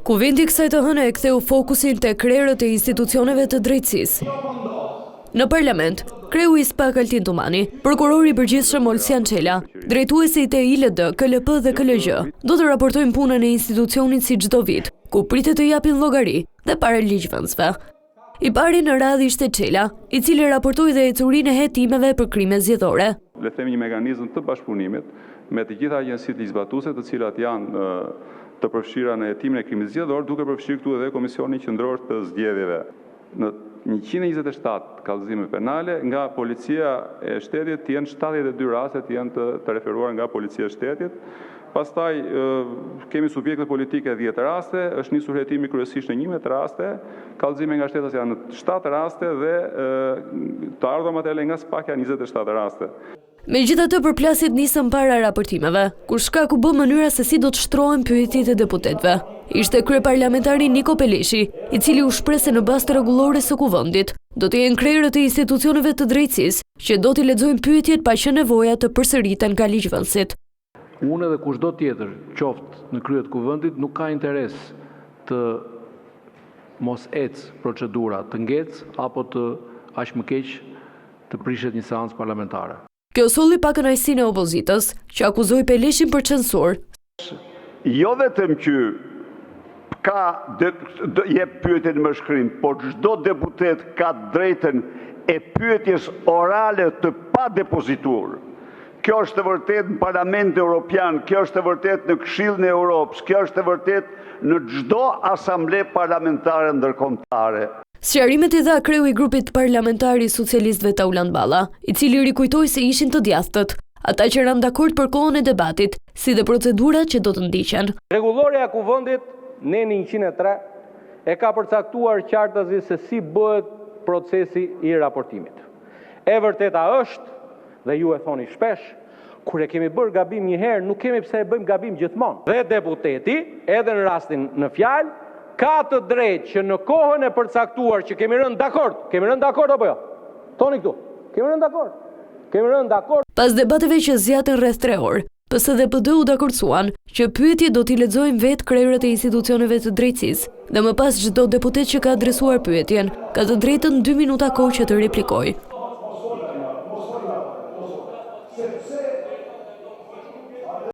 Kuvendit kësaj të hëne e ktheu fokusin te krerët e institucioneve të drejtësisë. Në parlament, kreu i SPAK Altin Tumani, prokurori i përgjithshëm Olsian Çela, drejtuesi i TILD, KLP dhe KLG, do të raportojnë punën e institucionit si çdo vit, ku pritet të japin llogari dhe para ligjvënësve. I pari në radhë ishte Çela, i cili raportoi dhe ecurinë e hetimeve për krime zgjedhore. Le të themi një mekanizëm të bashkëpunimit me të gjitha agjencitë ligjzbatuese, të cilat janë të përfshira në hetimin e krimit zgjedhor, duke përfshirë këtu edhe Komisionin Qendror të Zgjedhjeve. Në 127 kallëzime penale nga policia e shtetit të jenë 72 raste të jenë të referuar nga policia e shtetit. Pastaj kemi subjekte politike 10 raste, është nisur hetimi kryesisht në 11 raste, kallëzime nga shtetas janë në 7 raste dhe të ardhur materiale nga SPAK janë 27 raste. Megjithatë, përplasjet nisën para raportimeve, kur shkaku bë mënyra se si do të shtrohen pyetjet e deputetëve. Ishte kryeparlamentari Niko Peleshi, i cili u shpreh se në bazë të rregullores së kuvendit do të jenë krerët e institucioneve të drejtësisë që do t'i lexojnë pyetjet pa qenë nevoja të përsëriten nga ligjvënësit. Unë dhe kushdo tjetër, qoftë në krye të kuvendit, nuk ka interes të mos ecë procedura, të ngecë apo të aq më keq të prishet një seancë parlamentare. Kjo solli pa kënaqësinë e opozitës, që akuzoi Peleshin për censur. Jo vetëm që jep pyetjen me shkrim, por çdo deputet ka drejtën e pyetjes orale të pa depozituar. Kjo është e vërtet në Parlamentin Evropian, kjo është e vërtet në Këshillin e Europës, kjo është e vërtet në çdo asamble parlamentare ndërkombëtare. Sqarimet i dha kreu i grupit parlamentar i socialistëve Tauland Balla, i cili rikujtoi se ishin të djathtët, ata që ranë dakord për kohën e debatit, si dhe procedurat që do të ndiqen. Rregulloria e kuvendit neni 103 e ka përcaktuar qartësisht se si bëhet procesi i raportimit. E vërteta është, dhe ju e thoni shpesh, kur e kemi bërë gabim një herë, nuk kemi pse e bëjmë gabim gjithmonë. Dhe deputeti, edhe në rastin në fjalë, ka të drejtë që në kohën e përcaktuar që kemi rënë dakord apo jo? Toni këtu, kemi rënë dakord. Pas debateve që zgjatën rreth 3 orë, PS dhe PD u dakordsuan që pyetjet do t'i lexojnë vetë krerët e institucioneve të drejtësisë, dhe më pas çdo deputet që ka adresuar pyetjen ka të drejtën 2 minuta kohë që të replikojë.